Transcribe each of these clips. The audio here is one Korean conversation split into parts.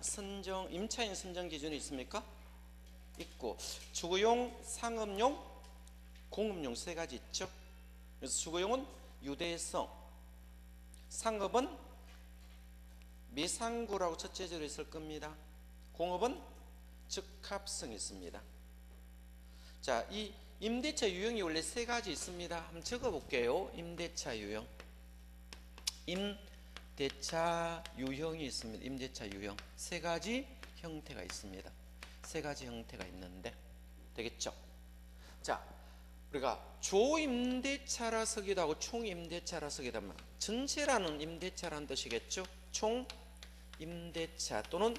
선정, 임차인 선정 기준이 있습니까? 있고, 주거용, 상업용, 공업용 세 가지 있죠. 그래서 주거용은 유대성, 상업은 미상구라고 첫째 줄에 있을 겁니다. 공업은 적합성이 있습니다. 자, 이 임대차 유형이 원래 세 가지 있습니다. 한번 적어 볼게요. 임대차 유형. 임대차 유형이 있습니다. 임대차 유형. 세 가지 형태가 있습니다. 세 가지 형태가 있는데, 되겠죠? 자, 우리가 조임대차라 쓰기도 하고 총임대차라 쓰기도 하면 전체라는 임대차라는 뜻이겠죠? 총임대차 또는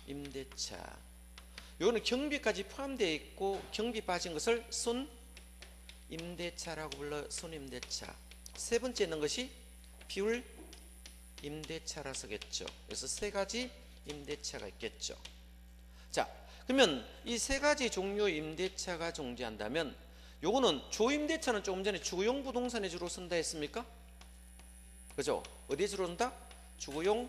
조임대차. 이거는 경비까지 포함되어 있고 경비 빠진 것을 순임대차라고 불러. 순임대차. 세 번째 있는 것이 비율임대차라 쓰겠죠. 그래서 세 가지 임대차가 있겠죠. 자, 그러면 이 세 가지 종류의 임대차가 존재한다면, 요거는 조임대차는 조금 전에 주거용 부동산에 주로 쓴다 했습니까? 그죠? 어디에 주로 쓴다? 주거용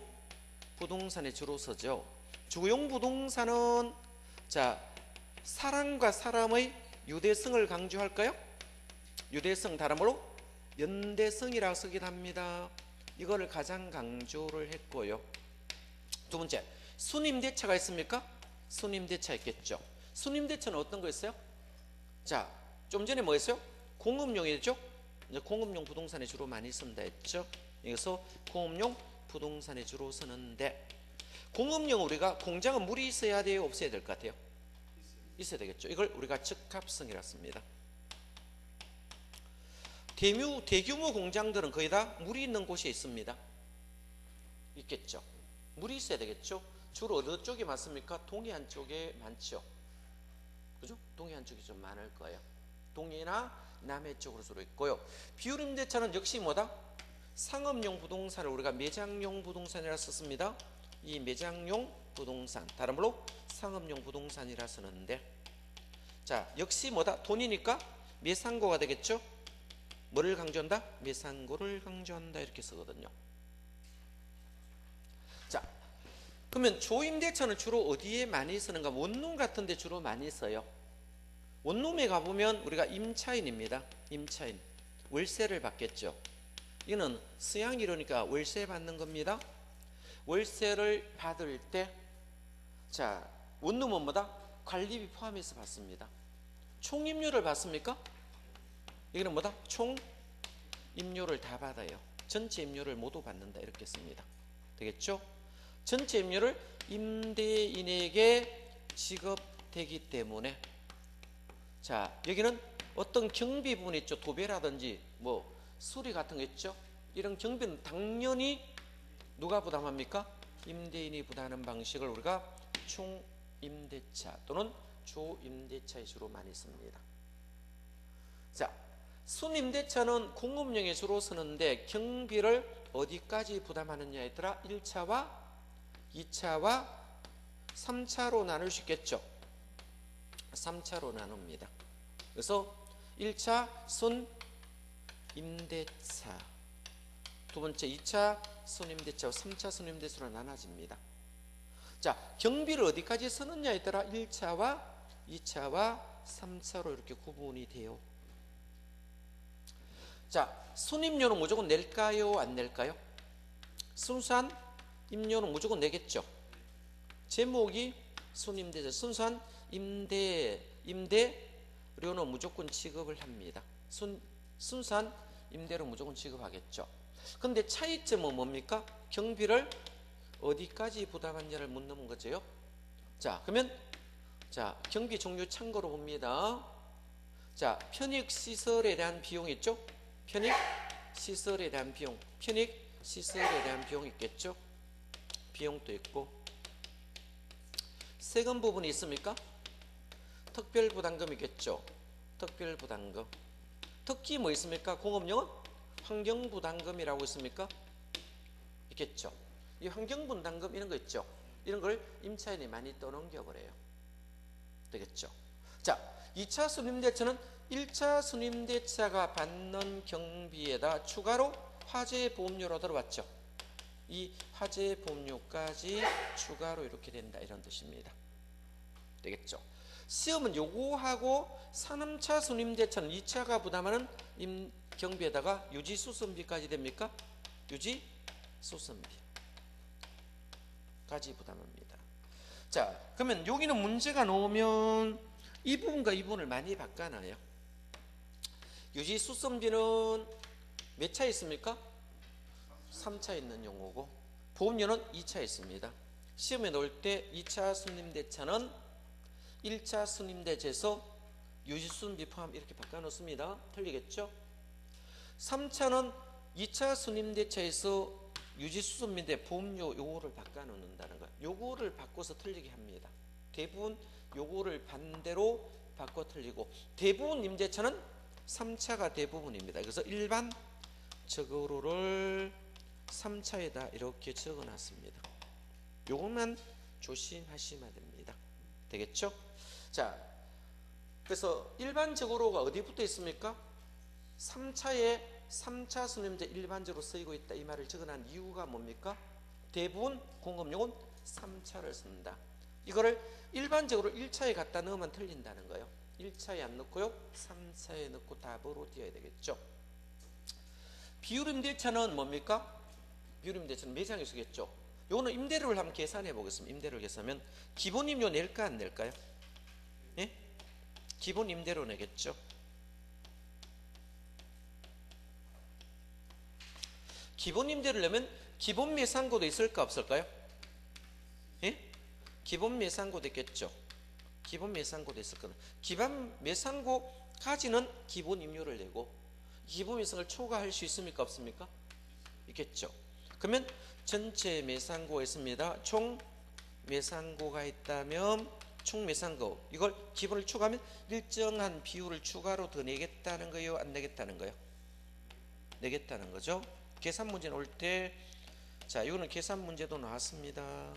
부동산에 주로 쓰죠. 주거용 부동산은 자, 사람과 사람의 유대성을 강조할까요? 유대성, 다른 말로 연대성이라고 쓰기도 합니다. 이거를 가장 강조를 했고요. 두 번째, 순임대차가 있습니까? 순임대차 있겠죠. 순임대차는 어떤 거였어요? 자, 좀 전에 뭐 했어요? 공업용이죠. 이제 공업용 부동산에 주로 많이 쓴다 했죠. 그래서 공업용 부동산에 주로 쓰는데, 공업용 우리가 공장은 물이 있어야 돼요? 없어야 될 것 같아요? 있어야 되겠죠. 이걸 우리가 적합성이라 씁니다. 대규모 공장들은 거의 다 물이 있는 곳에 있습니다. 있겠죠. 물이 있어야 되겠죠. 주로 어느 쪽이 많습니까? 동해안 쪽에 많죠. 그죠? 동해안 쪽이 좀 많을 거예요. 동해나 남해 쪽으로 주로 있고요. 비율임대차는 역시 뭐다? 상업용 부동산을 우리가 매장용 부동산이라 썼습니다. 이 매장용 부동산, 다른 말로 상업용 부동산이라 쓰는데, 자, 역시 뭐다? 돈이니까 매상고가 되겠죠. 뭐를 강조한다? 매상고를 강조한다, 이렇게 쓰거든요. 자, 그러면 조임대차는 주로 어디에 많이 쓰는가? 원룸 같은 데 주로 많이 써요. 원룸에 가보면 우리가 임차인입니다. 임차인, 월세를 받겠죠. 이거는 서양이러니까 월세 받는 겁니다. 월세를 받을 때, 자, 원룸은 뭐다? 관리비 포함해서 받습니다. 총임료를 받습니까? 이거는 뭐다? 총임료를 다 받아요. 전체 임료를 모두 받는다, 이렇게 씁니다. 되겠죠? 전체 임료를 임대인에게 지급되기 때문에, 자, 여기는 어떤 경비 부분이 있죠. 도배라든지 뭐 수리 같은 거 있죠. 이런 경비는 당연히 누가 부담합니까? 임대인이 부담하는 방식을 우리가 총임대차 또는 조임대차에 주로 많이 씁니다. 자, 순임대차는 공업용에 주로 쓰는데 경비를 어디까지 부담하느냐에 따라 1차와 2차와 3차로 나눌 수 있겠죠. 3차로 나눕니다. 그래서 1차 순임대차, 두 번째 2차 순임대차와 3차 순임대차로 나눠집니다. 자, 경비를 어디까지 쓰느냐에 따라 1차와 2차와 3차로 이렇게 구분이 돼요. 자, 순임료는 무조건 낼까요? 안 낼까요? 순수한 임료는 무조건 내겠죠. 제목이 순임대차, 순수한 임대료는 무조건 지급을 합니다. 순수한 임대료 무조건 지급하겠죠. 근데 차이점은 뭡니까? 경비를 어디까지 부담하느냐를 묻는 거죠. 자, 그러면 자, 경비 종류 참고로 봅니다. 자, 편익시설에 대한 비용이 있죠. 편익시설에 대한 비용, 편익시설에 대한 비용이 있겠죠. 비용도 있고, 세금 부분이 있습니까? 특별부담금이겠죠. 특별부담금. 특히 뭐 있습니까? 공업용은 환경부담금이라고 있습니까? 있겠죠. 이 환경부담금 이런 거 있죠. 이런 걸 임차인이 많이 떠넘겨버려요. 되겠죠. 자, 2차 순임대차는 1차 순임대차가 받는 경비에다 추가로 화재 보험료로 들어왔죠. 이 화재 보험료까지 추가로 이렇게 된다 이런 뜻입니다. 되겠죠? 시험은 요거하고 산업차 순임대차는 2차가 부담하는 경비에다가 유지수선비까지 됩니까? 유지수선비까지 부담합니다. 자, 그러면 여기는 문제가 나오면 이 부분과 이 부분을 많이 바꿔놔요. 유지수선비는 몇 차에 있습니까? 3차에 있는 용어고 보험료는 2차에 있습니다. 시험에 넣을 때 2차 순임대차는 1차 순임대차에서 유지수선비 포함 이렇게 바꿔놓습니다. 틀리겠죠? 3차는 2차 순임대차에서 유지수선비인데 보험료 요거를 바꿔놓는다는 거예요. 요거를 바꿔서 틀리게 합니다. 대부분 요거를 반대로 바꿔 틀리고 대부분 임대차는 3차가 대부분입니다. 그래서 일반적으로를 3차에다 이렇게 적어놨습니다. 요것만 조심하시면 됩니다. 되겠죠? 자, 그래서 일반적으로가 어디 붙어 있습니까? 3차에 3차 순임대 일반적으로 쓰이고 있다 이 말을 적어놓은 이유가 뭡니까? 대부분 공급용은 3차를 쓴다. 이거를 일반적으로 1차에 갖다 넣으면 틀린다는 거예요. 1차에 안 넣고요 3차에 넣고 답으로 띄어야 되겠죠. 비율임대차는 뭡니까? 비율임대차는 매장에 쓰겠죠. 요거는 임대료를 한번 계산해 보겠습니다. 임대료를 계산하면 기본 임료 낼까 안 낼까요? 예? 기본 임대료 내겠죠. 기본 임대를 내면 기본 매상고도 있을까 없을까요? 예? 기본 매상고도 있겠죠. 기본 매상고도 있을 거는 기본 매상고까지는 기본 임료를 내고 기본 매상을 초과할 수 있습니까 없습니까? 있겠죠. 그러면 전체 매상고가 있습니다. 총 매상고가 있다면 총 매상고 이걸 기본을 추가하면 일정한 비율을 추가로 더 내겠다는 거예요? 안 내겠다는 거예요? 내겠다는 거죠. 계산 문제 나올 때 자 이거는 계산 문제도 나왔습니다.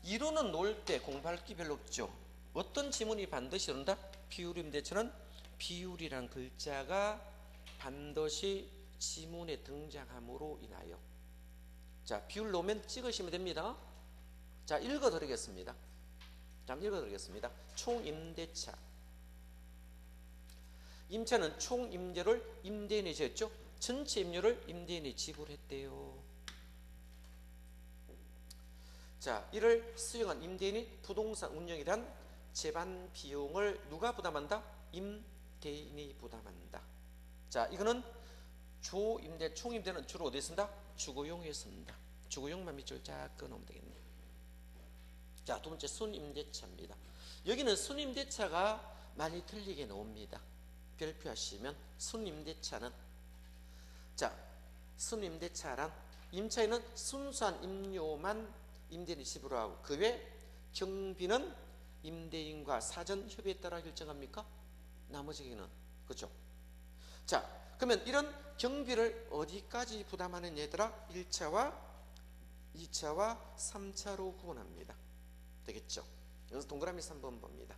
이론은 놓을 때 공부할 게 별로 없죠. 어떤 지문이 반드시 온다? 비율임대차는 비율이란 글자가 반드시 지문에 등장함으로 인하여 자 비율 놓으면 찍으시면 됩니다. 자 읽어드리겠습니다. 총임대차 임차는 총임대를 임대인이 졌죠. 전체 임료를 임대인이 지불했대요. 자 이를 수령한 임대인이 부동산 운영에 대한 재반 비용을 누가 부담한다? 임대인이 부담한다. 자 이거는 조임대 총임대는 주로 어디에 쓴다? 주거용에 쓴다. 주거용만 밑줄 쫙 끊으면 되겠네. 자 두 번째 순임대차입니다. 여기는 순임대차가 많이 틀리게 나옵니다. 별표하시면 순임대차는 자 순임대차란 임차인은 순수한 임료만 임대인이 지불하고 그 외 경비는 임대인과 사전 협의에 따라 결정합니까? 나머지는 그렇죠. 자 그러면 이런 경비를 어디까지 부담하는 얘들아? 1차와 2차와 3차로 구분합니다. 되겠죠. 여기서 동그라미 3번 봅니다.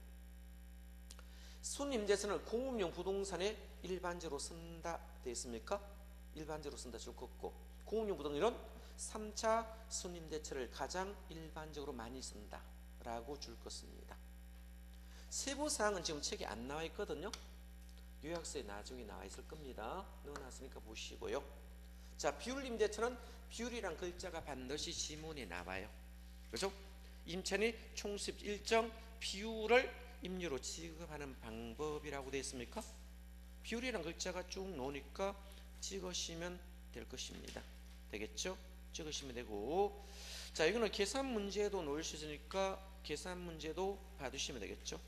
순임대차는 공업용 부동산에 일반적으로 쓴다 되어 있습니까? 일반적으로 쓴다 줄 거 없고 공업용 부동산은 3차 순임대차를 가장 일반적으로 많이 쓴다 라고 줄 것입니다. 세부사항은 지금 책에 안 나와 있거든요. 요약서에 나중에 나와 있을 겁니다. 넣어놨으니까 보시고요. 자 비율임대차는 비율이란 글자가 반드시 지문에 나와요. 그렇죠? 임차인이 총수입 일정 비율을 임료로 지급하는 방법이라고 되어 있습니까? 비율이란 글자가 쭉 나오니까 찍으시면 될 것입니다. 되겠죠? 찍으시면 되고 자 이거는 계산 문제도 놓을 수 있으니까 계산 문제도 봐두시면 되겠죠?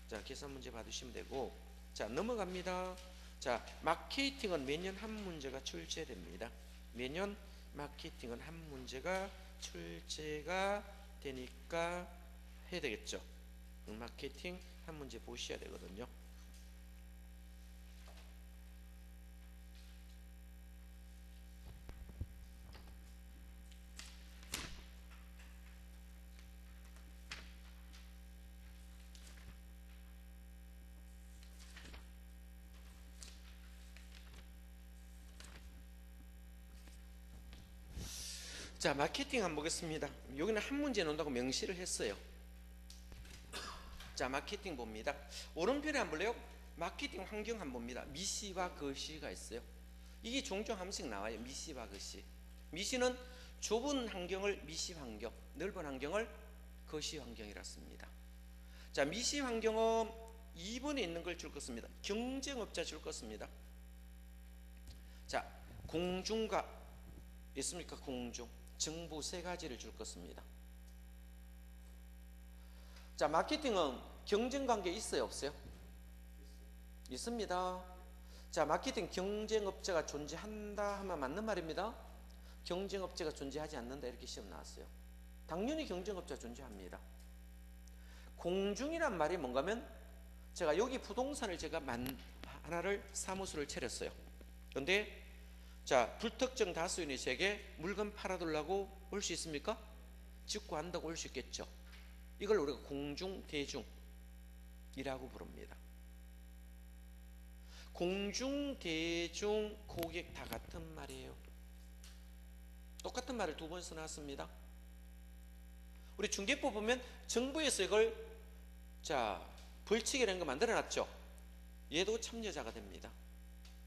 자 계산 문제 봐두시면 되고 자 넘어갑니다. 자 마케팅은 매년 한 문제가 출제됩니다. 매년 마케팅은 한 문제가 출제가 되니까 해야 되겠죠. 마케팅 한 문제 보셔야 되거든요. 자, 마케팅 한번 보겠습니다. 여기는 한 문제 논다고 명시를 했어요. 자, 마케팅 봅니다. 오른편에 한번 볼래요? 마케팅 환경 한번 봅니다. 미시와 거시가 있어요. 이게 종종 한 번씩 나와요. 미시와 거시. 미시는 좁은 환경을 미시 환경, 넓은 환경을 거시 환경이라 씁니다. 자, 미시 환경은 2번에 있는 걸 줄 것입니다. 경쟁업자 줄 것입니다. 자, 공중과 있습니까? 공중, 정보 세 가지를 줄 것입니다. 자, 마케팅은 경쟁관계 있어요, 없어요? 있습니다. 자, 마케팅 경쟁업자가 존재한다 하면 맞는 말입니다. 경쟁업자가 존재하지 않는다 이렇게 시험 나왔어요. 당연히 경쟁업자 존재합니다. 공중이란 말이 뭔가면 제가 여기 부동산을 제가 하나를 사무소를 차렸어요. 그런데 자, 불특정 다수인이 제게 물건 팔아달라고 올 수 있습니까? 짓고 한다고 올 수 있겠죠. 이걸 우리가 공중 대중이라고 부릅니다. 공중 대중 고객 다 같은 말이에요. 똑같은 말을 두 번 써놨습니다. 우리 중개법 보면 정부에서 이걸 자 벌칙이라는 거 만들어놨죠. 얘도 참여자가 됩니다.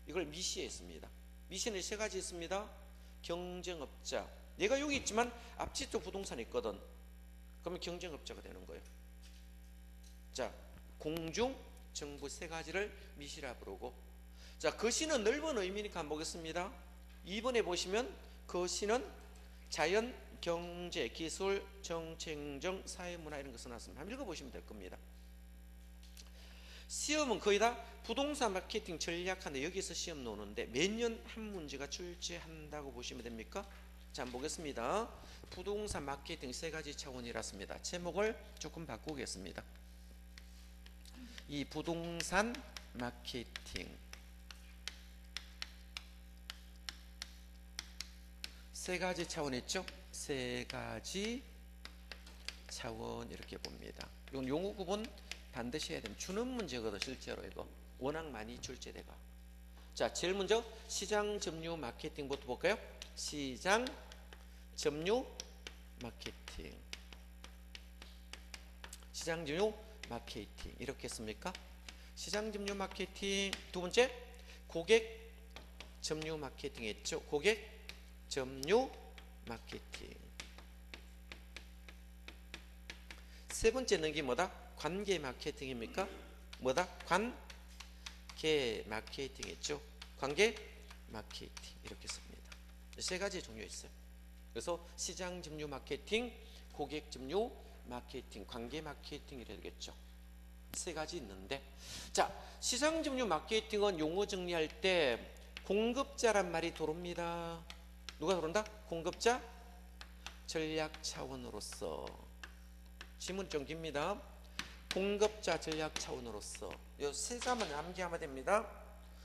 이걸 미시에 있습니다. 미시는 세 가지 있습니다. 경쟁업자, 내가 여기 있지만 앞집 쪽 부동산이 있거든. 그러면 경쟁업자가 되는 거예요. 자, 공중, 정부 세 가지를 미시라 부르고, 자, 거시는 넓은 의미니까 한번 보겠습니다. 2번에 보시면 거시는 자연, 경제, 기술, 정책, 행정, 사회문화 이런 거 써놨습니다. 한번 읽어보시면 될 겁니다. 시험은 거의 다 부동산 마케팅 전략하는데 여기서 시험 노는데 매년 한 문제가 출제한다고 보시면 됩니까? 자, 한번 보겠습니다. 부동산 마케팅 세 가지 차원이라습니다. 제목을 조금 바꾸겠습니다. 이 부동산 마케팅 세 가지 차원 있죠? 세 가지 차원 이렇게 봅니다. 이건 용어 구분 반드시 해야 됩니다. 주는 문제거든 실제로 이거 워낙 많이 출제돼가. 자, 제일 먼저 시장 점유 마케팅부터 볼까요? 시장 점유 마케팅, 시장 점유 마케팅 이렇게 씁니까? 시장 점유 마케팅. 두 번째 고객 점유 마케팅 했죠. 고객 점유 마케팅. 세 번째 넣은 게 뭐다? 관계 마케팅입니까? 뭐다? 관계 마케팅 했죠. 관계 마케팅 이렇게 씁니다. 세 가지 종류 있어요. 그래서 시장 점유 마케팅, 고객 점유 마케팅, 관계 마케팅 이래야 되겠죠. 세 가지 있는데, 자, 시장 점유 마케팅은 용어 정리할 때 공급자란 말이 들어옵니다. 누가 들어온다? 공급자, 전략 차원으로서. 지문 좀 깁니다. 공급자 전략 차원으로서 이 세 가지만 암기하면 됩니다.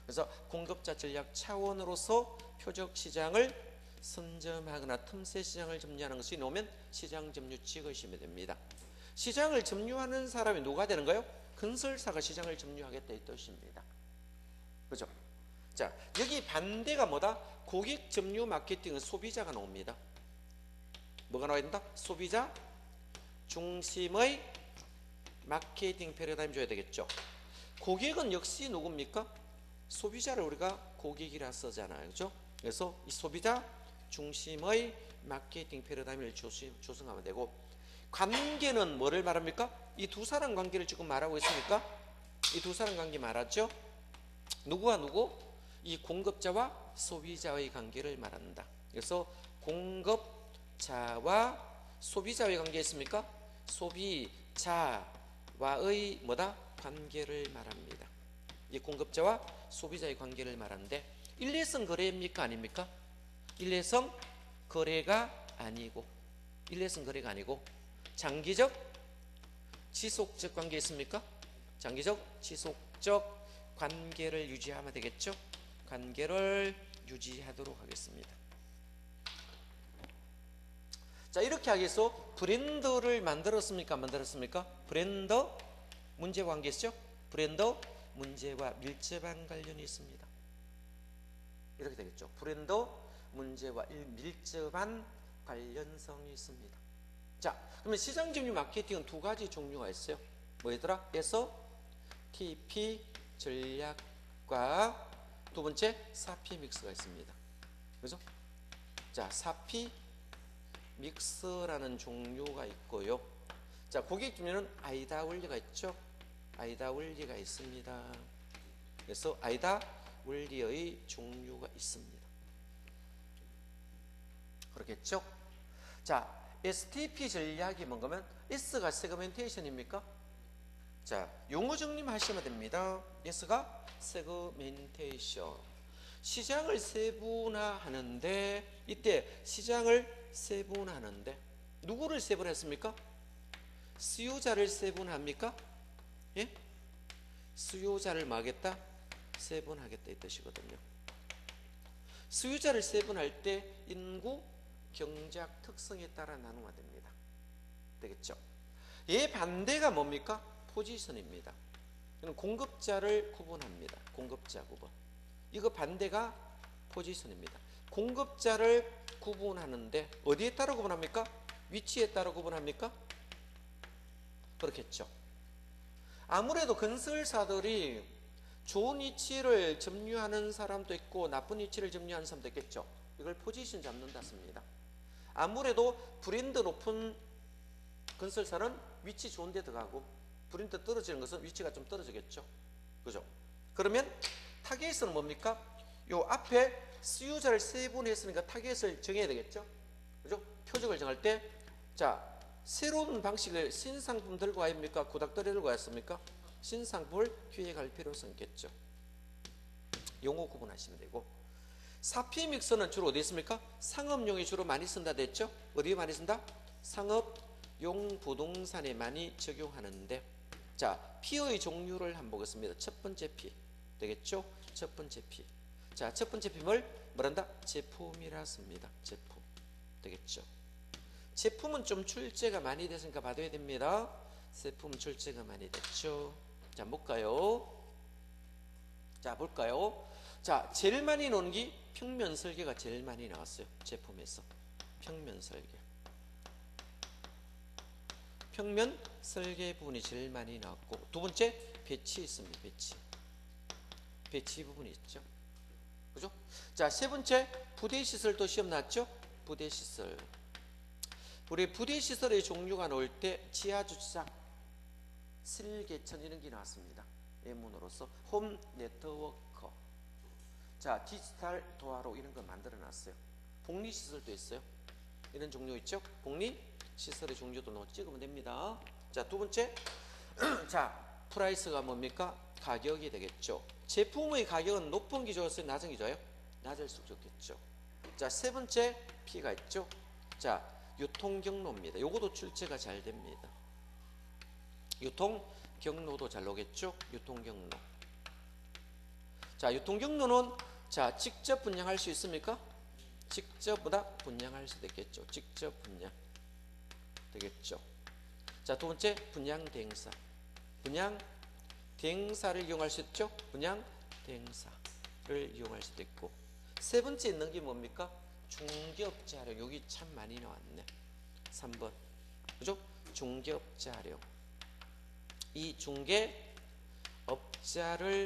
그래서 공급자 전략 차원으로서 표적 시장을 선점하거나 틈새 시장을 점유하는 것이 나오면 시장 점유 찍으시면 됩니다. 시장을 점유하는 사람이 누가 되는 거예요? 건설사가 시장을 점유하겠다 이 뜻입니다. 그죠? 자, 여기 반대가 뭐다? 고객 점유 마케팅은 소비자가 나옵니다. 뭐가 나와야 된다? 소비자 중심의 마케팅 패러다임 줘야 되겠죠. 고객은 역시 누굽니까? 소비자를 우리가 고객이라 쓰잖아요. 그죠? 그래서 이 소비자 중심의 마케팅 패러다임을 조성하면 되고, 관계는 뭐를 말합니까? 이 두 사람 관계를 지금 말하고 있습니까? 이 두 사람 관계 말하죠? 누구와 누구? 이 공급자와 소비자의 관계를 말한다. 그래서 공급자와 소비자의 관계 있습니까? 소비자와의 뭐다? 관계를 말합니다. 이 공급자와 소비자의 관계를 말하는데 일회성 거래입니까? 아닙니까? 일회성 거래가 아니고, 일회성 거래가 아니고 장기적 지속적 관계 있습니까? 장기적 지속적 관계를 유지하면 되겠죠? 관계를 유지하도록 하겠습니다. 자, 이렇게 하기 위해서 브랜드를 만들었습니까? 만들었습니까? 브랜드 문제와 관계 있죠? 브랜드 문제와 밀접한 관련이 있습니다. 이렇게 되겠죠. 브랜드 문제와 밀접한 관련성이 있습니다. 자, 그러면 시장 점유 마케팅은 두 가지 종류가 있어요. 뭐더라? 그래서 TP 전략과 두 번째 사피 믹스가 있습니다. 그죠? 자, 사피 믹스라는 종류가 있고요. 자, 고객 중에는 아이다 원리가 있죠. 아이다 원리가 있습니다. 그래서 아이다 원리의 종류가 있습니다. 그렇겠죠? 자, STP 전략이 뭔가면 S가 세그멘테이션입니까? 자, 용어 정리하시면 됩니다. S가 세그멘테이션. 시장을 세분화하는데 이때 시장을 세분화하는데 누구를 세분했습니까? 수요자를 세분합니까? 예? 수요자를 뭐하겠다? 세분하겠다 이 뜻이거든요. 수요자를 세분할 때 인구, 경제학 특성에 따라 나누어야 됩니다. 되겠죠? 얘 반대가 뭡니까? 포지션입니다. 공급자를 구분합니다. 공급자 구분. 이거 반대가 포지션입니다. 공급자를 구분하는데 어디에 따라 구분합니까? 위치에 따라 구분합니까? 그렇겠죠. 아무래도 건설사들이 좋은 위치를 점유하는 사람도 있고 나쁜 위치를 점유하는 사람도 있겠죠. 이걸 포지션 잡는다 씁니다. 아무래도 브랜드 높은 건설사는 위치 좋은 데 들어가고 브랜드 떨어지는 것은 위치가 좀 떨어지겠죠. 그죠? 그러면 타겟은 뭡니까? 요 앞에 수요자를 세분했으니까 타겟을 정해야 되겠죠. 그죠? 표적을 정할 때, 자, 새로운 방식을 신상품 들고 와입니까? 구닥다리 들고 왔습니까? 신상품을 기획할 필요성이 있겠죠. 용어 구분하시면 되고, 사피믹스는 주로 어디 있습니까? 상업용이 주로 많이 쓴다 됐죠? 어디에 많이 쓴다? 상업용 부동산에 많이 적용하는데, 자, P의 종류를 한번 보겠습니다. 첫 번째 P 되겠죠? 첫 번째 P. 자, 첫 번째 P를 뭐란다? 제품이라 씁니다. 제품 되겠죠? 제품은 좀 출제가 많이 됐으니까 봐둬야 됩니다. 제품은 출제가 많이 됐죠. 자, 볼까요? 자, 볼까요? 자, 제일 많이 나오는 게 평면 설계가 제일 많이 나왔어요. 제품에서 평면 설계. 평면 설계 부분이 제일 많이 나왔고, 두 번째 배치 있습니다. 배치 부분이 있죠. 그죠? 자, 세 번째 부대 시설도 시험 나왔죠? 부대 시설. 우리 부대 시설의 종류가 나올 때 지하 주차장, 실개천 이런 게 나왔습니다. 예문으로서 홈 네트워커. 자, 디지털 도화로 이런 거 만들어 놨어요. 복리 시설도 있어요. 이런 종류 있죠? 복리 시설의 종류도 찍으면 됩니다. 자, 두 번째. 자, 프라이스가 뭡니까? 가격이 되겠죠. 제품의 가격은 높은 게 좋았어요? 낮은 게 좋아요? 낮을수록 좋겠죠. 자, 세 번째 P가 있죠. 자, 유통 경로입니다. 요것도 출제가 잘 됩니다. 유통 경로도 잘 나오겠죠. 유통 경로. 자, 유통 경로는 자, 직접 분양할 수 있습니까? 직접보다 분양할 수도 있겠죠. 직접 분양 되겠죠. 자, 두 번째 분양 대행사. 분양 대행사를 이용할 수 있죠. 분양 대행사를 이용할 수도 있고, 세 번째 있는 게 뭡니까? 중개업자 활용. 여기 참 많이 나왔네. 3번. 그죠? 중개업자 활용. 이 중개업자를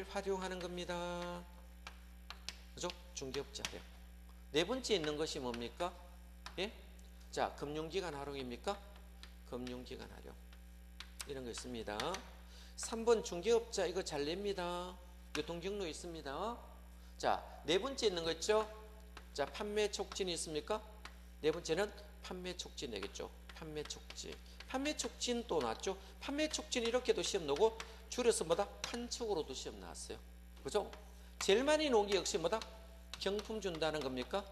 활용하는 겁니다. 그죠? 중개업자 활용. 네 번째 있는 것이 뭡니까? 예? 자, 금융기관 활용입니까? 금융기관 활용. 이런 거 있습니다. 3번 중개업자 이거 잘 냅니다. 유통경로 있습니다. 자, 네 번째 있는 거 있죠? 자, 판매 촉진이 있습니까? 네 번째는 판매 촉진 되겠죠. 판매 촉진. 판매 촉진 또 나왔죠? 판매 촉진 이렇게도 시험 나오고, 줄여서 뭐다? 판촉으로도 시험 나왔어요. 그죠? 제일 많이 나온 게 역시 뭐다? 경품 준다는 겁니까?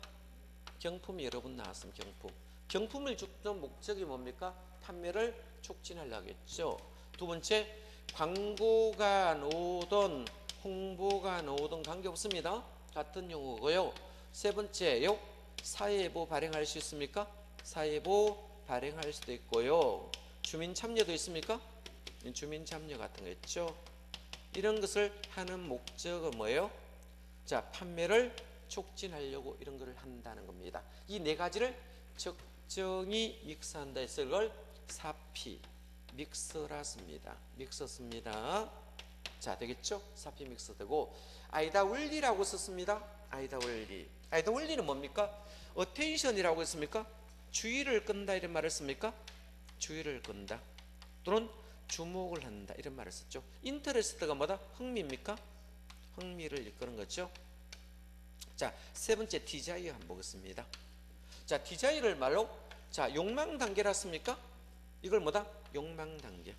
경품이 여러 번 나왔으면 경품. 경품을 주던 목적이 뭡니까? 판매를 촉진하려겠죠. 두 번째, 광고가 나오던 홍보가 나오던 관계없습니다. 같은 용어고요. 세 번째요, 사회보 발행할 수 있습니까? 사회보 발행할 수도 있고요. 주민 참여도 있습니까? 주민 참여 같은 거 있죠. 이런 것을 하는 목적은 뭐예요? 자, 판매를 촉진하려고 이런 것을 한다는 겁니다. 이 네 가지를 일정히 믹스한다 해서 이걸 사피 믹스라 씁니다. 믹스 씁니다. 자, 되겠죠? 사피 믹스 되고, 아이다 원리라고 썼습니다. 아이다 원리. 아이다 원리는 뭡니까? 어텐션이라고 했습니까? 주의를 끈다 이런 말을 씁니까? 주의를 끈다 또는 주목을 한다 이런 말을 썼죠. 인터레스트가 뭐다? 흥미입니까? 흥미를 이끄는 거죠. 자, 세 번째 디자이어 한번 보겠습니다. 자, 디자이어를 말로, 자, 욕망 단계라 씁니까? 이걸 뭐다? 욕망 단계.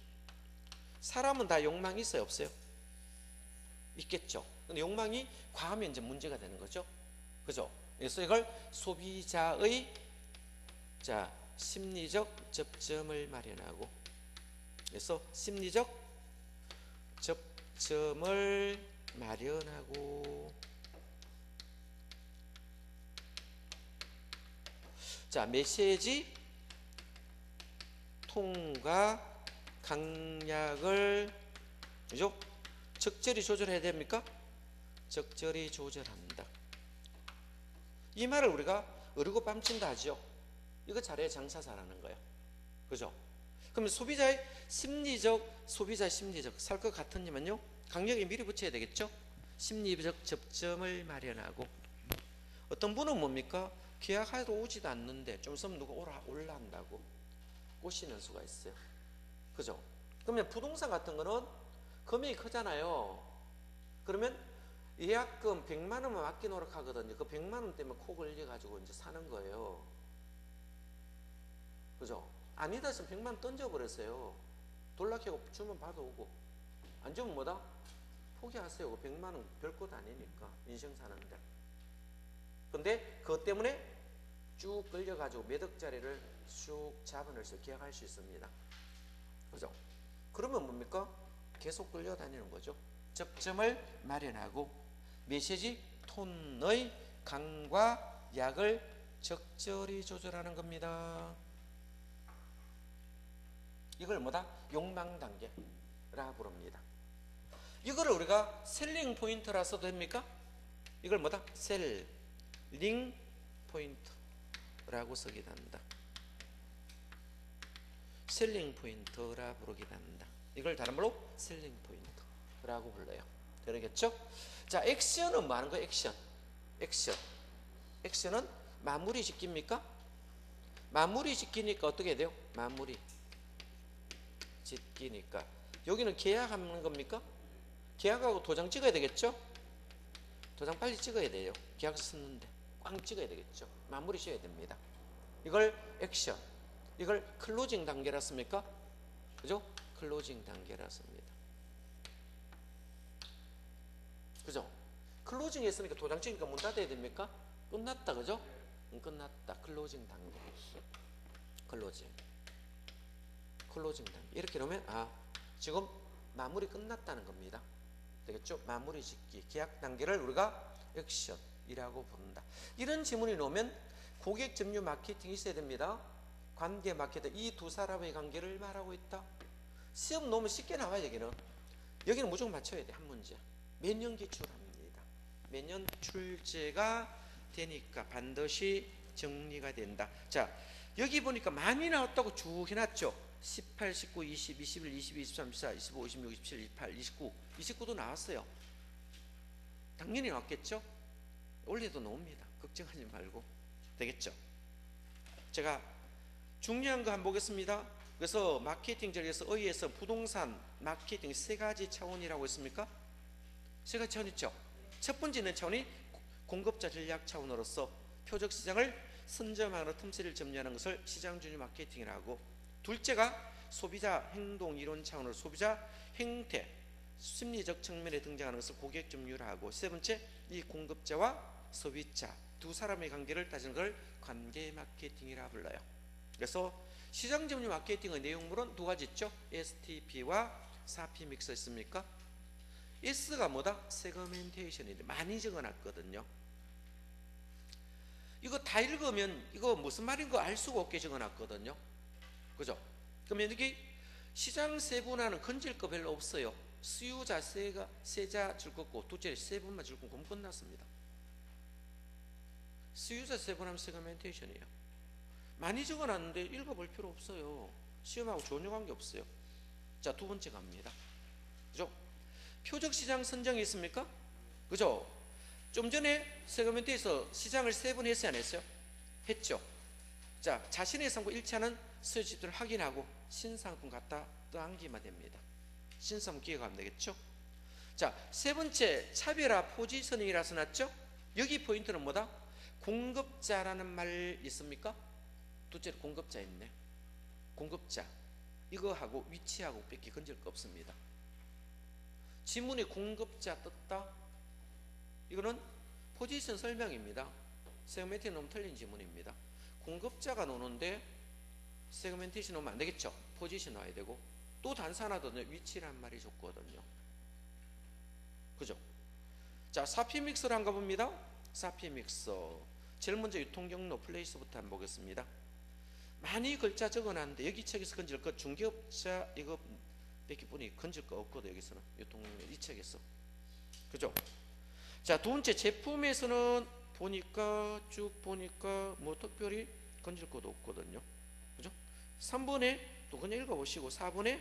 사람은 다 욕망이 있어요, 없어요? 있겠죠. 근데 욕망이 과하면 이제 문제가 되는 거죠. 그죠? 그래서 이걸 소비자의, 자, 심리적 접점을 마련하고, 그래서 심리적 접점을 마련하고, 자, 메시지 통과 강약을, 그죠? 적절히 조절해야 됩니까? 적절히 조절한다. 이 말을 우리가 어르고 뺨친다 하죠. 이거 잘해야 장사 잘하는 거예요. 그죠? 그러면 소비자의 심리적, 살 것 같으면요, 강력히 미리 붙여야 되겠죠? 심리적 접점을 마련하고. 어떤 분은 뭡니까? 계약하도 오지도 않는데 좀 있으면 누가 올라 한다고 꼬시는 수가 있어요. 그죠? 그러면 부동산 같은 거는 금액이 크잖아요. 그러면 예약금 100만 원만 맡기노록 하거든요. 그 100만 원 때문에 코 걸려가지고 이제 사는 거예요. 그죠? 아니다 싶으면 100만 원 던져버렸어요. 돌락해고 주면 받아오고, 안 주면 뭐다? 포기하세요. 100만 원 별것 아니니까, 인생 사는데. 근데 그것 때문에 쭉 끌려가지고 몇 억짜리를 쭉 자본을 계약할 수 있습니다. 그죠? 그러면 뭡니까? 계속 끌려다니는 거죠. 접점을 마련하고, 메시지 톤의 강과 약을 적절히 조절하는 겁니다. 이걸 뭐다? 욕망 단계라 부릅니다. 이거를 우리가 셀링 포인트라 써도 됩니까? 이걸 뭐다? 셀링 포인트라고 쓰기도 한다. 셀링 포인트라 부르기도 한다. 이걸 다른 말로 셀링 포인트라고 불러요. 되겠죠? 자, 액션은 뭐 하는 거예요? 액션은 마무리 짓기입니까? 마무리 짓기니까 어떻게 돼요? 마무리 짓기니까 여기는 계약하는 겁니까? 계약하고 도장 찍어야 되겠죠? 도장 빨리 찍어야 돼요. 계약서 썼는데 꽝 찍어야 되겠죠? 마무리 지어야 됩니다. 이걸 액션, 이걸 클로징 단계라 씁니까? 그죠? 클로징 단계라 씁니다. 그죠? 클로징 했으니까 도장 찍으니까 문 닫아야 됩니까? 끝났다, 그죠? 끝났다. 클로징 단계. 클로징 단계. 이렇게 놓으면, 아, 지금 마무리 끝났다는 겁니다. 되겠죠? 마무리 짓기. 계약 단계를 우리가 액션이라고 부른다. 이런 지문이 나오면 고객 점유 마케팅이 있어야 됩니다. 관계 마케팅. 이 두 사람의 관계를 말하고 있다. 시험 너무 쉽게 나와요, 여기는 무조건 맞춰야 돼, 한 문제. 매년 기출합니다. 매년 출제가 되니까 반드시 정리가 된다. 자, 여기 보니까 많이 나왔다고 쭉 해놨죠. 18, 19, 20, 21, 22, 23, 24, 25, 26, 27, 28, 29도 나왔어요. 당연히 나왔겠죠. 올해도 나옵니다. 걱정하지 말고. 되겠죠. 제가 중요한 거 한번 보겠습니다. 그래서 마케팅 전략에서 의의에서 부동산 마케팅 세 가지 차원이라고 했습니까? 세 가지 차원 있죠. 첫 번째는 차원이 공급자 전략 차원으로서 표적 시장을 선점하는 틈새를 점유하는 것을 시장 준위 마케팅이라고, 둘째가 소비자 행동 이론 차원으로 소비자 행태 심리적 측면에 등장하는 것을 고객 점유라고, 세 번째 이 공급자와 소비자 두 사람의 관계를 따지는 걸 관계 마케팅이라 불러요. 그래서 시장 점유 마케팅의 내용물은 두 가지 있죠. STP와 4P 믹스 있습니까? S가 뭐다? 세그멘테이션인데 많이 적어놨거든요. 이거 다 읽으면 이거 무슨 말인 거 알 수가 없게 적어놨거든요. 그죠? 그러면 여기 시장 세분화는 건질 거 별로 없어요. 수요자 세자 줄 거고, 둘째 세분만 줄 거고, 그럼 끝났습니다. 수요자 세분하면 세그멘테이션이에요. 많이 적어놨는데 읽어볼 필요 없어요. 시험하고 전혀 관계 없어요. 자, 두 번째 갑니다. 그죠? 표적 시장 선정이 있습니까? 그죠? 좀 전에 세그멘트에서 시장을 3번 했어요, 안 했어요? 했죠. 자, 자신의 상품 일치하는 수요집들을 확인하고 신상품 갖다 떠안기만 됩니다. 신상품 기억하면 되겠죠? 자, 세 번째 차별화 포지셔닝이라 써놨죠? 여기 포인트는 뭐다? 공급자라는 말 있습니까? 둘째로 공급자 있네. 공급자. 이거하고 위치하고 뺏기 건질 거 없습니다. 지문에 공급자 떴다? 이거는 포지션 설명입니다. 세그멘트에 너무 틀린 지문입니다. 공급자가 노는데 세그멘테이션 오면 안 되겠죠. 포지션 와야 되고, 또 단서 하나 더 위치란 말이 좋거든요. 그죠? 자, 사피 믹서를 한가 봅니다. 사피 믹서. 제일 먼저 유통 경로 플레이스부터 한번 보겠습니다. 많이 글자 적어놨는데 여기 책에서 건질 것, 중개업자 이거 몇 개뿐이 건질 거 없거든. 여기서는 유통 경로 이 책에서. 그죠? 자, 두 번째 제품에서는 보니까 쭉 보니까 뭐 특별히 건질 것도 없거든요. 그죠? 3번에 또 그냥 읽어보시고 4번에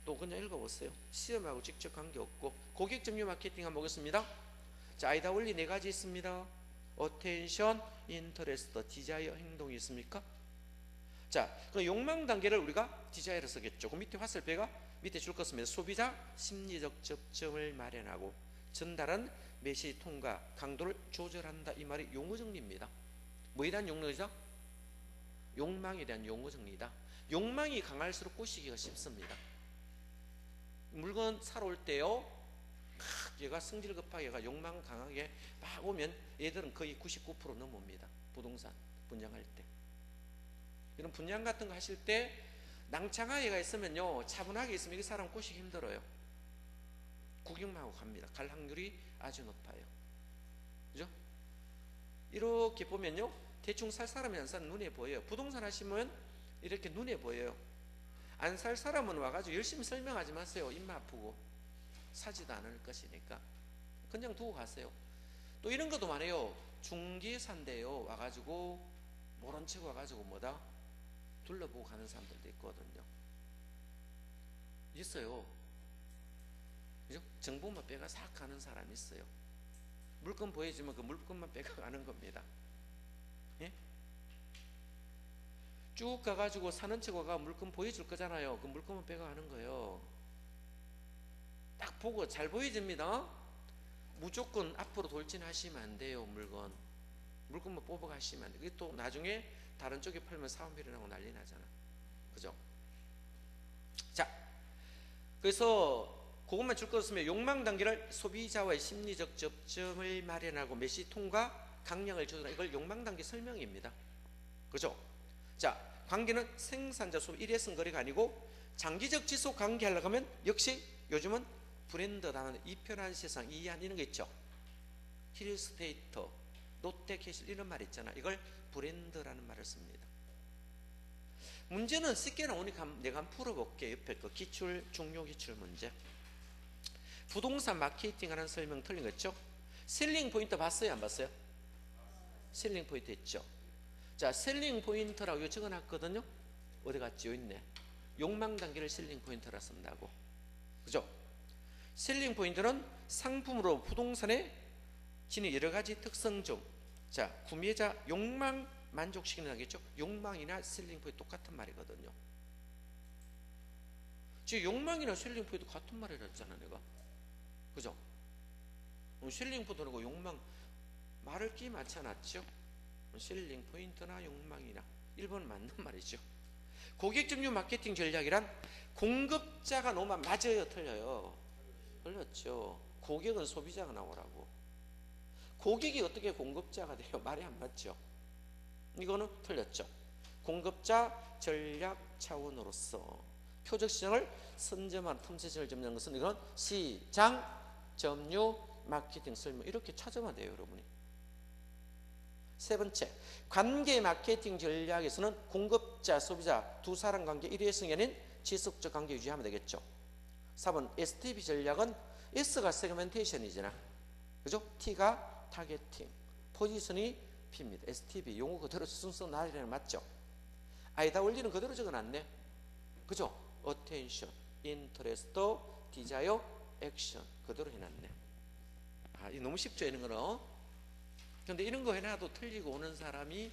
또 그냥 읽어보세요. 시험하고 직접 관계없고. 고객 점유 마케팅 한번 보겠습니다. 자, 아이다 원리 4가지 있습니다. 어텐션, 인터레스트, 디자이어, 행동이 있습니까? 자, 그 욕망 단계를 우리가 디자이어로 쓰겠죠. 그 밑에 화살표가 밑에 줄 것입니다. 소비자 심리적 접점을 마련하고 전달한 메시지 통과 강도를 조절한다. 이 말이 용어 정리입니다. 뭐에 대한 용어이죠? 욕망에 대한 용어 정리다. 욕망이 강할수록 꼬시기가 쉽습니다. 물건 사러 올 때요, 얘가 성질 급하게 얘가 욕망 강하게 막 오면 얘들은 거의 99% 넘어옵니다. 부동산 분양할 때. 이런 분양 같은 거 하실 때 낭창하게가 있으면요, 차분하게 있으면 이 사람 꼬시기 힘들어요. 구경만 하고 갑니다. 갈 확률이 아주 높아요. 그죠? 이렇게 보면요, 대충 살 사람이 안 사는 눈에 보여요. 부동산 하시면 이렇게 눈에 보여요. 안 살 사람은 와가지고 열심히 설명하지 마세요. 입만 아프고 사지도 않을 것이니까 그냥 두고 가세요. 또 이런 것도 많아요. 중개사인데요, 와가지고 모른 척 와가지고 뭐다 둘러보고 가는 사람들도 있거든요. 있어요. 그죠? 정보만 빼가 싹 가는 사람이 있어요. 물건 보여주면 그 물건만 빼가 가는 겁니다. 예? 쭉 가가지고 사는 척 와가 물건 보여줄 거잖아요. 그 물건만 빼가 가는 거예요. 딱 보고 잘 보여집니다. 무조건 앞으로 돌진하시면 안 돼요. 물건만 뽑아 가시면 안 돼요. 그게 또 나중에 다른 쪽에 팔면 사업 일어나고 난리 나잖아. 그죠? 자, 그래서 그것만 줄 것 없으면 욕망 단계를 소비자와의 심리적 접점을 마련하고 메시지 통과 강령을 조절하는, 이걸 욕망 단계 설명입니다. 그죠? 자, 관계는 생산자 소비 일회성 거래가 아니고 장기적 지속 관계 하려고 하면 역시 요즘은 브랜드 단어는 이편한 세상, 이한 이런 거 있죠. 힐스테이터, 롯데캐슬 이런 말 있잖아. 이걸 브랜드라는 말을 씁니다. 문제는 쉽게 나오니까 내가 한번 풀어볼게. 옆에 거 기출, 중요 기출 문제. 부동산 마케팅하는 설명 틀린 거 있죠? 셀링 포인트 봤어요? 안 봤어요? 셀링 포인트 있죠? 자, 셀링 포인트라고 이거 적어놨거든요? 어디 갔지? 여기 있네. 욕망 단계를 셀링 포인트라 쓴다고. 그죠? 셀링 포인트는 상품으로 부동산에 지닌 여러 가지 특성 중, 자, 구매자 욕망 만족시키는 단계죠. 욕망이나 셀링 포인트 똑같은 말이거든요. 지금 욕망이나 셀링 포인트 같은 말이라 했잖아, 내가. 그죠? 셀링 포인트하고 욕망 말을 끼 맞춰 놨죠. 셀링 포인트나 욕망이나 1번은 맞는 말이죠. 고객 점유 마케팅 전략이란 공급자가 너무 맞아요, 틀려요? 틀렸죠. 고객은 소비자가 나오라고. 고객이 어떻게 공급자가 돼요? 말이 안 맞죠. 이거는 틀렸죠. 공급자 전략 차원으로서 표적 시장을 선점한 틈새 시장을 점유하는 것은 이건 시장 점유 마케팅 설명 이렇게 찾으면 돼요, 여러분이. 세 번째, 관계 마케팅 전략에서는 공급자, 소비자 두 사람 관계 일회성이 아닌 지속적 관계 유지하면 되겠죠. 4번 STP 전략은 S가 세그멘테이션이잖아. 그죠? T가 타겟팅, 포지션이 P입니다. STP 용어 그대로 순서 나열이라는 맞죠? 아이다 원리는 그대로 적어놨네. 그죠? attention, interest, desire, action 그대로 해놨네. 이 너무 쉽죠, 이런 거는. 근데 이런 거 해놔도 틀리고 오는 사람이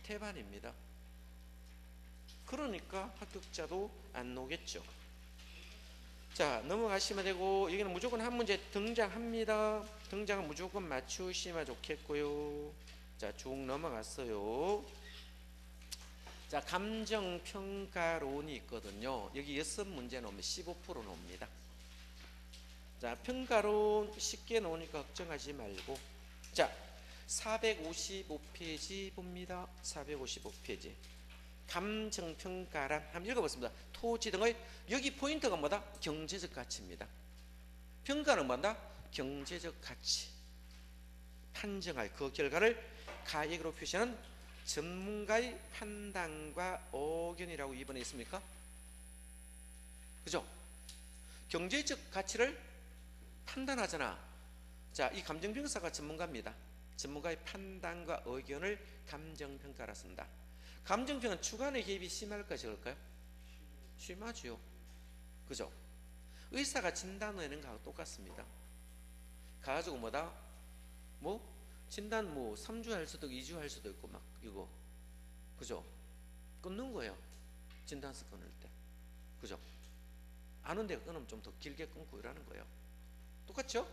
태반입니다. 그러니까 합격자도 안 나오겠죠. 자, 넘어가시면 되고, 여기는 무조건 한 문제 등장합니다. 등장은 무조건 맞추시면 좋겠고요. 자, 쭉 넘어갔어요. 자, 감정평가론이 있거든요. 여기 6문제 나오면 15% 나옵니다. 자, 평가론 쉽게 나오니까 걱정하지 말고. 자, 455페이지 봅니다. 455페이지. 감정평가란 한번 읽어보겠습니다. 토지 등의, 여기 포인트가 뭐다? 경제적 가치입니다. 평가는 뭐다? 경제적 가치. 판정할 그 결과를 가액으로 표시하는 전문가의 판단과 의견이라고 이번에 있습니까? 그죠? 경제적 가치를 판단하잖아. 자, 이 감정평가사가 전문가입니다. 전문가의 판단과 의견을 감정평가라 쓴다. 감정평가는 주관의 개입이 심할까요, 적을까요? 심하지요. 그죠? 의사가 진단을 내는 거하고 똑같습니다. 가가지고 뭐다? 진단 3주 할 수도 있고 2주 할 수도 있고 막 이거. 그죠? 끊는 거예요. 진단서 끊을 때. 그죠? 아는데 끊으면 좀 더 길게 끊고 이러는 거예요. 똑같죠?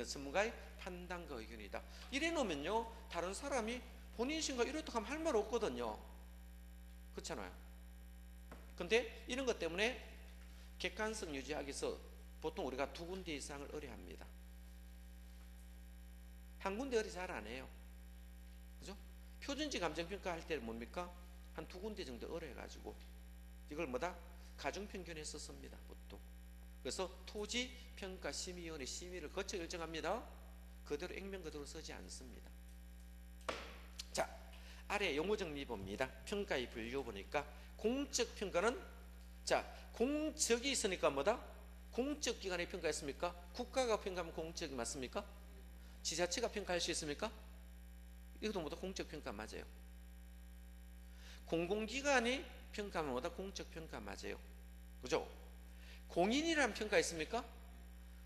전문가의 판단과 의견이다. 이래 놓으면요, 다른 사람이 본인 생각 이렇다 하면 할 말 없거든요. 그렇잖아요. 근데 이런 것 때문에 객관성 유지하기 위해서 보통 우리가 2군데 이상을 의뢰합니다. 한 군데 의뢰 잘 안 해요. 그죠? 표준지 감정평가 할 때는 뭡니까? 한 2군데 정도 의뢰해가지고 이걸 뭐다? 가중평균에서 씁니다. 보통. 그래서 토지평가심의위원회 심의를 거쳐 결정합니다. 그대로 액면 그대로 쓰지 않습니다. 자, 아래 용어 정리 봅니다. 평가의 분류 보니까 공적 평가는, 자, 공적이 있으니까 뭐다? 공적 기관이 평가했습니까? 국가가 평가하면 공적이 맞습니까? 지자체가 평가할 수 있습니까? 이것도 뭐다? 공적 평가 맞아요. 공공기관이 평가하면 뭐다? 공적 평가 맞아요. 그죠? 공인이라는 평가 있습니까?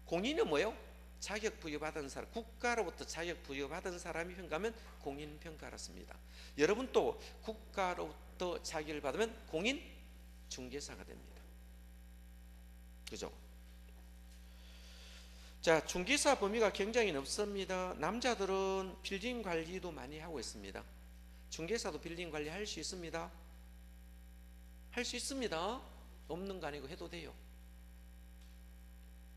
공인은 뭐예요? 자격 부여받은 사람, 국가로부터 자격 부여받은 사람이 평가하면 공인평가라 씁니다. 여러분 또 국가로부터 자격을 받으면 공인중개사가 됩니다. 그죠? 자, 중개사 범위가 굉장히 넓습니다. 남자들은 빌딩 관리도 많이 하고 있습니다. 중개사도 빌딩 관리 할 수 있습니다. 할 수 있습니다. 없는 거 아니고 해도 돼요.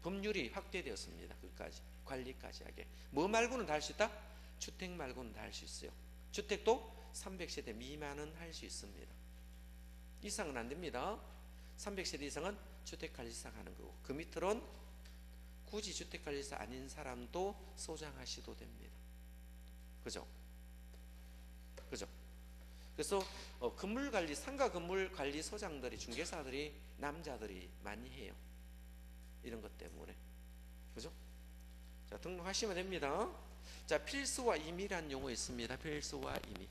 법률이 확대되었습니다. 그까지 관리까지 하게. 뭐 말고는 다 할 수 있다? 주택 말고는 다 할 수 있어요. 주택도 300세대 미만은 할 수 있습니다. 이상은 안 됩니다. 300세대 이상은 주택관리사가 하는 거고, 그 밑으로는 굳이 주택관리사 아닌 사람도 소장하셔도 됩니다. 그죠? 그죠? 그래서 건물관리, 상가 건물관리 소장들이, 중개사들이 남자들이 많이 해요. 이런 것 때문에. 그죠? 자, 등록하시면 됩니다. 자, 필수와 임의란 용어 있습니다. 필수와 임의.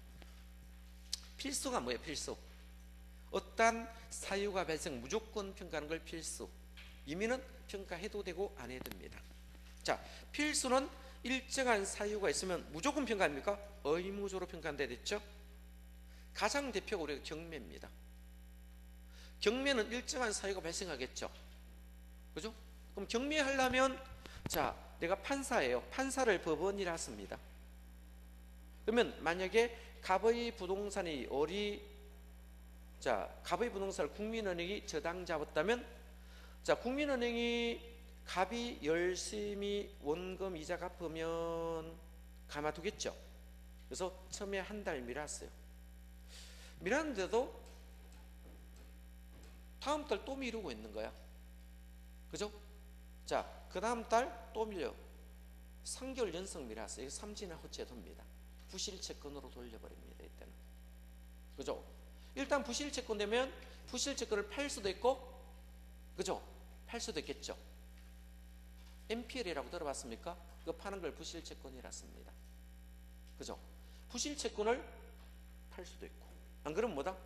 필수가 뭐예요? 필수. 어떤 사유가 발생 무조건 평가하는 걸 필수. 임의는 평가해도 되고 안 해도 됩니다. 자, 필수는 일정한 사유가 있으면 무조건 평가합니까? 의무적으로 평가한다 됐죠? 가장 대표가 우리가 경매입니다. 경매는 일정한 사유가 발생하겠죠. 그죠? 그럼 경매하려면, 자, 내가 판사예요. 판사를 법원이라 씁니다. 그러면 만약에 갑의 부동산이 갑의 부동산을 국민은행이 저당 잡았다면, 자, 국민은행이 갑이 열심히 원금 이자 갚으면 가만두겠죠. 그래서 처음에 한 달 미뤘어요. 미뤘는데도 다음 달 또 미루고 있는 거야. 그죠? 자, 그 다음 달 또 밀려. 3개월 연속 미뤘어. 이게 삼진화 호체도입니다. 부실채권으로 돌려버립니다. 이때는. 그죠? 일단 부실채권 되면 부실채권을 팔 수도 있고, 그죠? 팔 수도 있겠죠. NPL이라고 들어봤습니까? 그거 파는 걸 부실채권이라 씁니다. 그죠? 부실채권을 팔 수도 있고, 안 그러면 뭐다?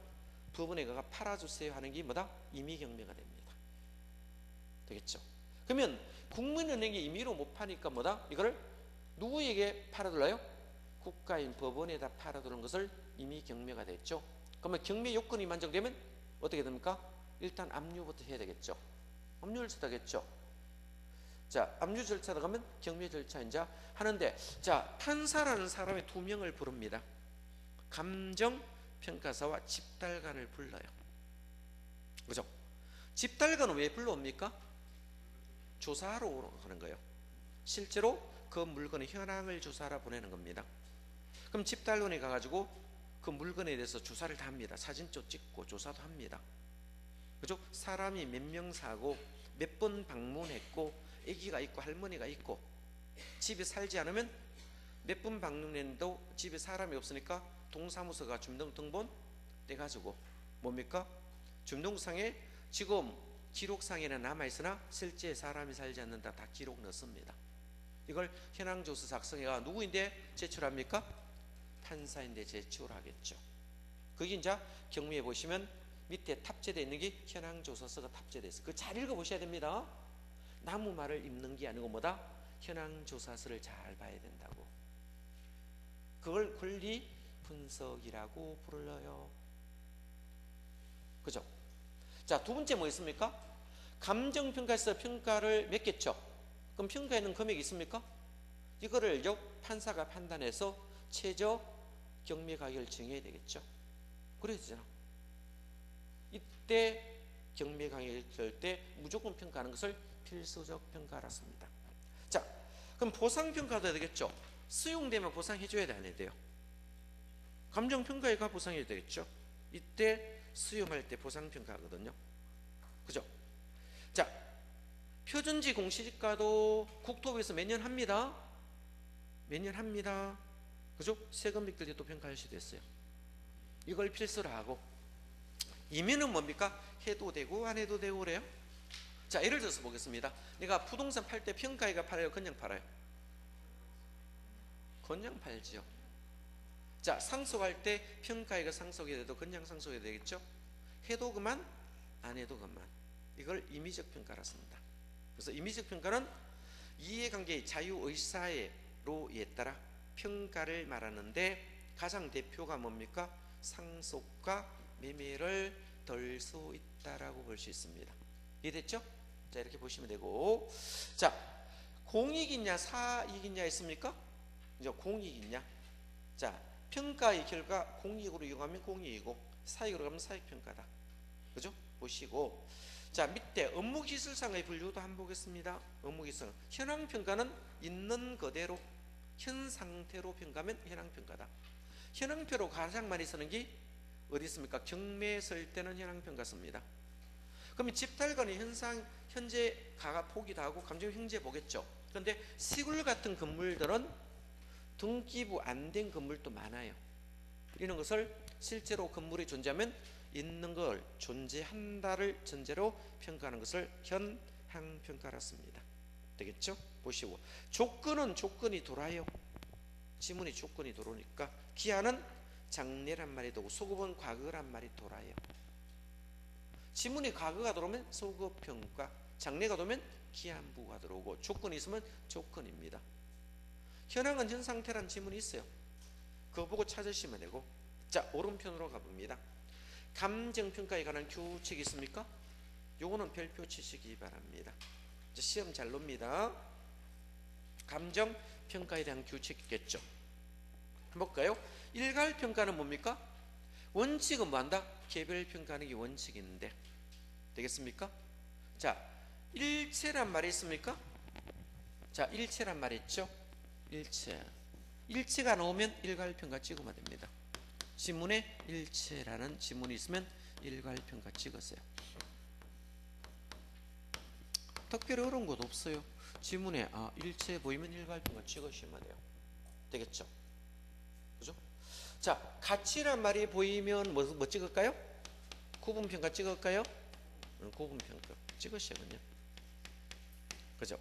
법원에 가가 팔아주세요 하는 게 뭐다? 임의경매가 됩니다. 되겠죠? 그러면 국민은행이 임의로 못 파니까 뭐다? 이거를 누구에게 팔아둘러요? 국가인 법원에다 팔아두는 것을 임의경매가 됐죠. 그러면 경매 요건이 만족되면 어떻게 됩니까? 일단 압류부터 해야 되겠죠. 압류를 쳐야겠죠. 자, 압류 절차로 가면 경매 절차 이제 하는데, 자, 판사라는 사람의 두 명을 부릅니다. 감정평가사와 집달관을 불러요. 그죠? 집달관은 왜 불러옵니까? 조사하러 하는 거예요. 실제로 그 물건의 현황을 조사하러 보내는 겁니다. 그럼 집달관이 가가지고 그 물건에 대해서 조사를 다 합니다. 사진도 찍고 조사도 합니다. 그죠? 사람이 몇 명 사고 몇 번 방문했고 아기가 있고 할머니가 있고 집에 살지 않으면 몇 번 방문했는데도 집에 사람이 없으니까 동사무소가 주민등록번 떼가지고 뭡니까? 주민등록상에 지금 기록상에는 남아있으나 실제 사람이 살지 않는다 다 기록 넣습니다. 이걸 현황조서 작성해가 누구인데 제출합니까? 판사인데 제출하겠죠. 그게 이제 경매에 보시면 밑에 탑재되어 있는 게 현황조서서가 탑재되어 있어요. 그거 잘 읽어보셔야 됩니다. 나무말을 읽는 게 아니고 뭐다? 현황조사서를 잘 봐야 된다고. 그걸 권리분석이라고 불러요. 그죠? 자, 두 번째 뭐 있습니까? 감정평가에서 평가를 맺겠죠. 그럼 평가에는 금액이 있습니까? 이거를 판사가 판단해서 최저 경매 가격을 정해야 되겠죠. 그래야 되잖아. 이때 경매 가격을 될 때 무조건 평가하는 것을 필수적 평가라 씁니다. 자, 그럼 보상평가도 해야 되겠죠. 수용되면 보상해줘야 돼, 안 해야 돼요? 감정평가에가 보상해야 되겠죠. 이때 수용할 때 보상평가하거든요. 그죠? 자, 표준지 공시지가도 국토부에서 매년 합니다. 매년 합니다. 그죠? 세금액들 또 평가할 수도 있어요. 이걸 필수로 하고, 이면은 뭡니까? 해도 되고 안 해도 되고 그래요. 자, 예를 들어서 보겠습니다. 내가 부동산 팔 때 평가해가 팔아요? 그냥 팔아요? 그냥 팔지요. 자, 상속할 때 평가해가 상속해야 돼도 그냥 상속해야 되겠죠. 해도 그만 안 해도 그만. 이걸 임의적 평가라 씁니다. 그래서 임의적 평가는 이해관계의 자유의사로에 따라 평가를 말하는데 가장 대표가 뭡니까? 상속과 매매를 덜 수 있다라고 볼 수 있습니다. 이해됐죠? 자, 이렇게 보시면 되고, 자, 공익이냐 사익이냐 있습니까? 이제 공익이냐? 자, 평가의 결과 공익으로 이용하면 공익이고 사익으로 가면 사익평가다. 그죠? 보시고, 자, 밑에 업무기술상의 분류도 한번 보겠습니다. 업무기술 현황평가는 있는 그대로 현 상태로 평가하면 현황평가다. 현황표로 가장 많이 쓰는 게 어디 있습니까? 경매 쓸 때는 현황평가 씁니다. 그러면 집달관이 현재 가가 포기도 하고 감정 형제 보겠죠. 그런데 시골 같은 건물들은 등기부 안 된 건물도 많아요. 이런 것을 실제로 건물이 존재하면 있는 걸 존재한다를 전제로 평가하는 것을 현황평가라 씁니다. 되겠죠? 보시고, 조건이 돌아요. 지문이 조건이 돌아오니까 기한은 장래란 말이 되고 소급은 과거란 말이 돌아요. 지문이 과거가 들어오면 소급평가, 장래가 들어오면 기한부가 들어오고 조건이 있으면 조건입니다. 현황은 현 상태란 지문이 있어요. 그거 보고 찾으시면 되고, 자, 오른편으로 가봅니다. 감정평가에 관한 규칙이 있습니까? 요거는 별표 치시기 바랍니다. 시험 잘 놉니다. 감정평가에 대한 규칙이 있겠죠. 한번 볼까요? 일괄평가는 뭡니까? 원칙은 뭐한다? 개별평가하는 게 원칙인데 되겠습니까? 자, 일체란 말이 있습니까? 자, 일체란 말이 있죠? 일체가 나오면 일괄평가 찍으면 됩니다. 지문에 일체라는 지문이 있으면 일괄평가 찍으세요. 특별히 어려운 것도 없어요. 지문에 일체 보이면 일괄평가 찍으시면 돼요. 되겠죠? 그죠? 자, 가치란 말이 보이면 뭐 찍을까요? 구분평가 찍을까요? 구분평가 찍으시면요. 그죠?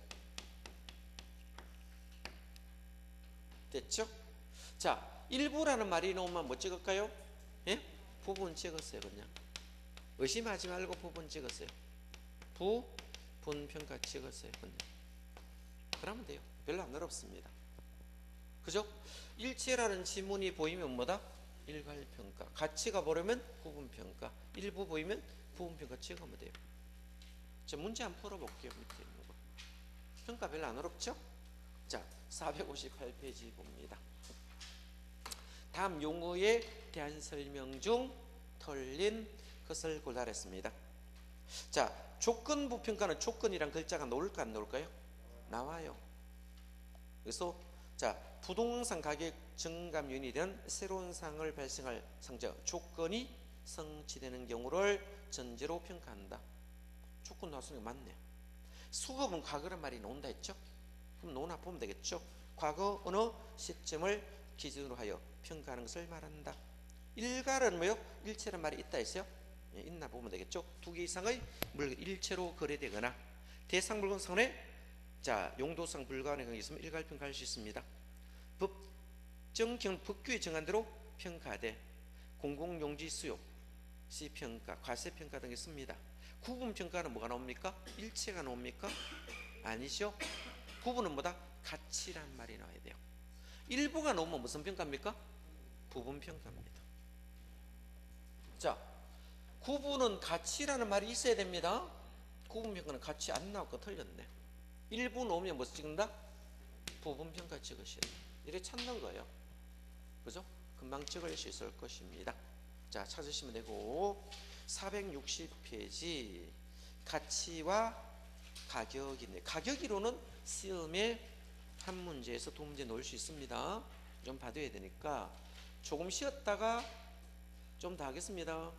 됐죠? 자, 일부라는 말이 나오면 뭐 찍을까요? 예? 부분 찍었어요. 그냥 의심하지 말고 부분 찍었어요. 부분평가 찍었어요. 그냥 그러면 돼요. 별로 안 어렵습니다. 그죠? 일체라는 지문이 보이면 뭐다? 일괄평가. 가치가 보려면 구분평가. 일부 보이면 부분평가 찍으면 돼요. 자, 문제 한번 풀어볼게요. 밑에 있는 거. 평가 별로 안 어렵죠? 자, 458페이지 봅니다. 다음 용어에 대한 설명 중 틀린 것을 골라냈습니다. 자, 조건부 평가는 조건이란 글자가 나올까 안 나올까요? 나와요. 그래서 자, 부동산 가격 증감 요인이 되는 새로운 상을 발생할 상적 조건이 성취되는 경우를 전제로 평가한다. 조건 나왔으니까 맞네요. 수급은 과거란 말이 나온다 했죠? 그럼 노나 보면 되겠죠? 과거 어느 시점을 기준으로 하여 평가하는 것을 말한다. 일괄은 뭐요? 일체란 말이 있다 했어요? 예, 있나 보면 되겠죠? 두 개 이상의 물건 일체로 거래되거나 대상 물건상에 자, 용도상 불가능한 경우가 있으면 일괄 평가할 수 있습니다. 법정 기준 법규에 정한 대로 평가돼 공공용지 수요, 시평가, 과세평가 등이 있습니다. 구분평가는 뭐가 나옵니까? 일체가 나옵니까? 아니죠. 구분은 뭐다? 가치란 말이 나와야 돼요. 일부가 나오면 무슨 평가입니까? 부분평가입니다. 자, 구분은 가치라는 말이 있어야 됩니다. 구분평가는 가치 안 나왔고 틀렸네. 일부 나오면 무슨 찍는다? 부분평가 찍으셔야 돼요. 이렇게 찾는 거예요. 그죠? 금방 찍을 수 있을 것입니다. 자, 찾으시면 되고 460페이지 가치와 가격인데 가격이로는 시험에 한 문제에서 두 문제 놓을 수 있습니다. 좀 봐둬야 되니까 조금 쉬었다가 좀 더 하겠습니다.